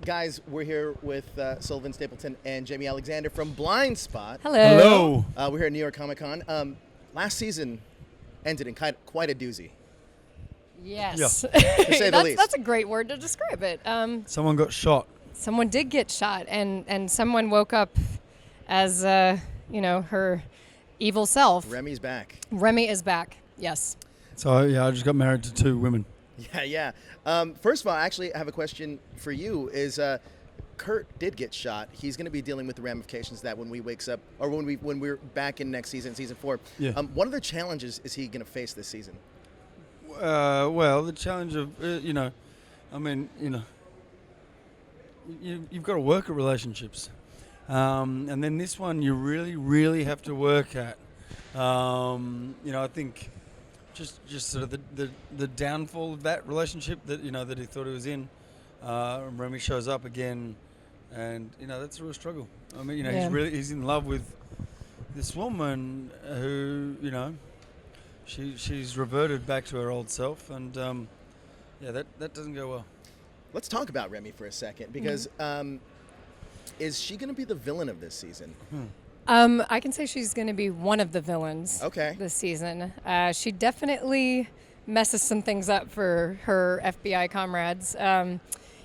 Guys, we're here with Sullivan Stapleton and Jamie Alexander from Blindspot. Hello. We're here at New York Comic Con. Last season ended in quite a doozy. Yes. To say the least. That's a great word to describe it. Someone got shot. Someone did get shot, and someone woke up as, her evil self. Remy's back. Remy is back, yes. So, yeah, I just got married to 2 women. Yeah. First of all, actually, I have a question for you. Kurt did get shot. He's going to be dealing with the ramifications of that when we wakes up, or when we're back in next season, season 4. Yeah. What other challenges is he going to face this season? Well, the challenge of, you've got to work at relationships. And then this one you really, really have to work at. I think just sort of the downfall of that relationship that he thought he was in. Remy shows up again, and that's a real struggle. I mean, he's in love with this woman who she's reverted back to her old self, and that doesn't go well. Let's talk about Remy for a second, because is she going to be the villain of this season? I can say she's going to be one of the villains this season. She definitely messes some things up for her FBI comrades.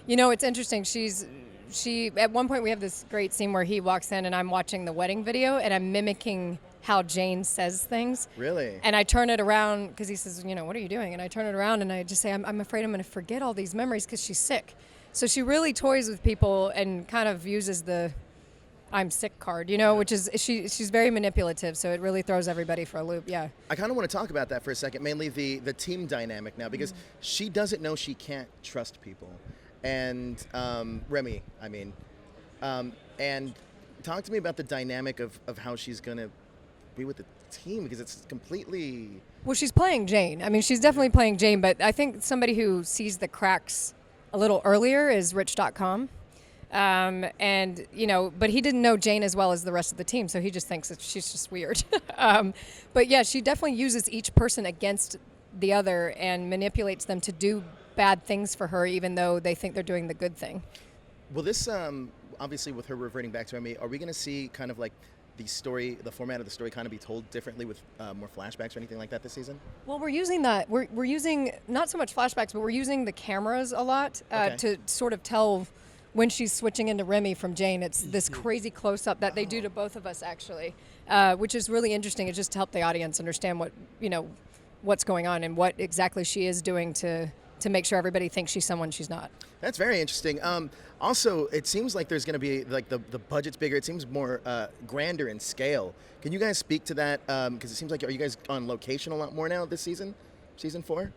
It's interesting. She at one point we have this great scene where he walks in and I'm watching the wedding video and I'm mimicking how Jane says things. Really? And I turn it around because he says, what are you doing? And I turn it around and I just say, I'm afraid I'm going to forget all these memories because she's sick. So she really toys with people and kind of uses the I'm sick card, which is she's very manipulative. So it really throws everybody for a loop. Yeah. I kind of want to talk about that for a second, mainly the team dynamic now, because she doesn't know she can't trust people. And Remy, and talk to me about the dynamic of how she's going to be with the team, because it's completely... Well, she's playing Jane. I mean, she's definitely playing Jane, but I think somebody who sees the cracks a little earlier is Rich.com. But he didn't know Jane as well as the rest of the team, so he just thinks that she's just weird. But yeah, she definitely uses each person against the other and manipulates them to do bad things for her, even though they think they're doing the good thing. Well, this, obviously with her reverting back to Remy, are we going to see kind of like the format of the story kind of be told differently with more flashbacks or anything like that this season? Well, we're using that. We're using not so much flashbacks, but we're using the cameras a lot to sort of tell when she's switching into Remy from Jane. It's this crazy close-up that they do to both of us, actually, which is really interesting. It's just to help the audience understand what's going on and what exactly she is doing to make sure everybody thinks she's someone she's not. That's very interesting. Also, it seems like there's going to be, like, the budget's bigger. It seems more grander in scale. Can you guys speak to that? Because it seems like, are you guys on location a lot more now this season? Season 4?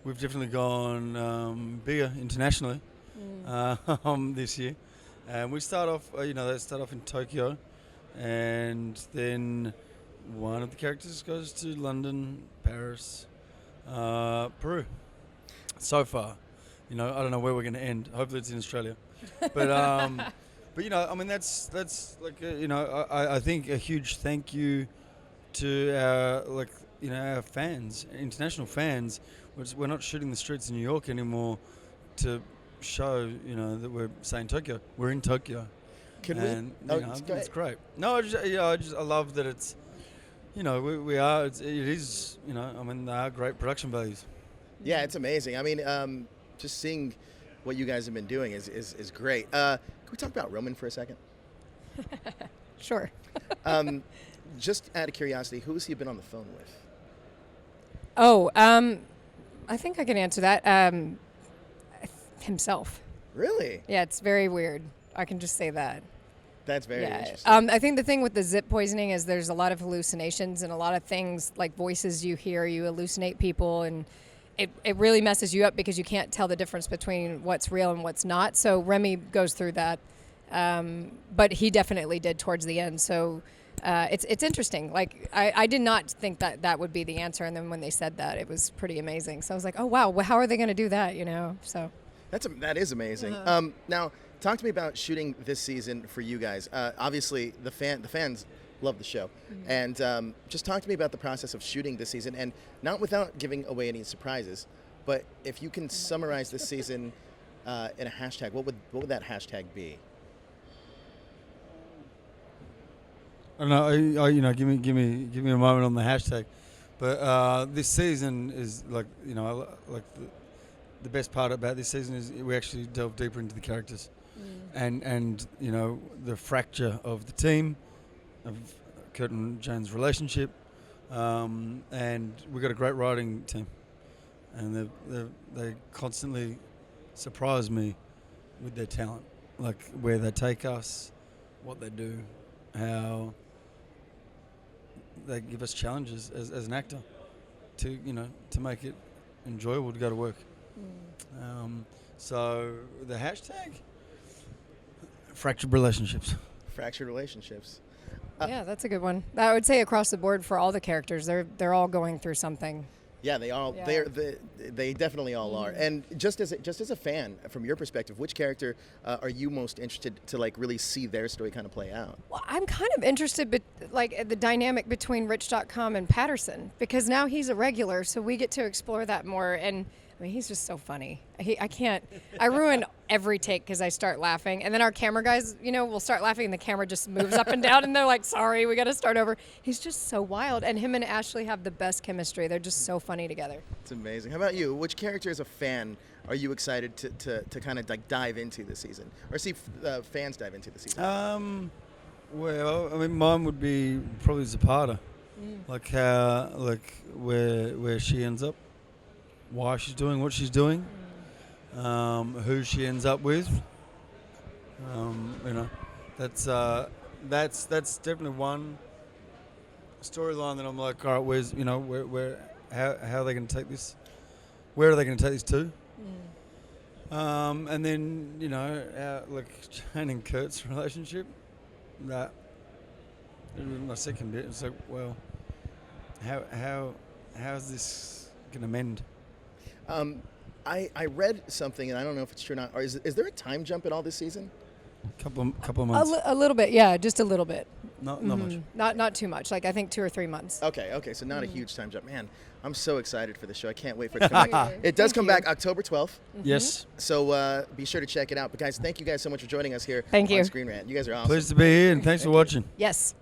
We've definitely gone bigger internationally this year. And we start off, they start off in Tokyo, and then one of the characters goes to London, Paris, Peru. So far, I don't know where we're going to end. Hopefully, it's in Australia. But that's like I think a huge thank you to our fans, international fans. We're not shooting the streets of New York anymore to show that we're saying Tokyo. We're in Tokyo. It's great. No, I love that it's. We are. It is. They are great production values. Yeah, it's amazing. I mean, just seeing what you guys have been doing is great. Can we talk about Roman for a second? Sure. Just out of curiosity, who has he been on the phone with? Oh, I think I can answer that. Himself. Really? Yeah, it's very weird. I can just say that. That's very interesting. I think the thing with the zip poisoning is there's a lot of hallucinations and a lot of things like voices you hear, you hallucinate people, and it really messes you up because you can't tell the difference between what's real and what's not. So Remy goes through that, but he definitely did towards the end. So it's interesting. Like I did not think that would be the answer, and then when they said that, it was pretty amazing. So I was like, oh wow, well, how are they going to do that? So that is amazing. Now, talk to me about shooting this season for you guys. Obviously, the fans love the show, and just talk to me about the process of shooting this season, and not without giving away any surprises. But if you can summarize this season in a hashtag, what would that hashtag be? I don't know. Give me a moment on the hashtag. But this season is like the best part about this season is we actually delve deeper into the characters, and the fracture of the team, of Kurt and Jane's relationship, and we've got a great writing team, and they constantly surprise me with their talent, like where they take us, what they do, how they give us challenges as an actor to make it enjoyable to go to work. So the hashtag, fractured relationships. Fractured relationships. Yeah, that's a good one. I would say across the board for all the characters, they're all going through something. Yeah, they all they definitely all are. And just as a fan, from your perspective, which character are you most interested to like really see their story kind of play out? Well, I'm kind of interested, but like the dynamic between Rich.com and Patterson, because now he's a regular, so we get to explore that more. And I mean, he's just so funny. I ruin every take because I start laughing. And then our camera guys, will start laughing and the camera just moves up and down and they're like, sorry, we got to start over. He's just so wild. And him and Ashley have the best chemistry. They're just so funny together. It's amazing. How about you? Which character as a fan are you excited to kind of like dive into this season or see fans dive into this season? Well, I mean, mine would be probably Zapata. Like how, where she ends up. Why she's doing what she's doing, who she ends up with. That's definitely one storyline that I'm like, all right, where's how are they going to take this? Where are they going to take this to? And then Jane and Kurt's relationship. That my second bit. It's like, well, how's this going to mend? I read something, and I don't know if it's true or not. Or is there a time jump at all this season? Couple of months. A little bit, yeah, just a little bit. Not much. Not too much. Like I think 2 or 3 months. Okay, so not a huge time jump. Man, I'm so excited for the show. I can't wait for it to come back. It does come back October 12th. Yes. So be sure to check it out. But guys, thank you guys so much for joining us here Thank you. on Screen Rant. You guys are awesome. Pleased to be here, and thanks for watching. Yes.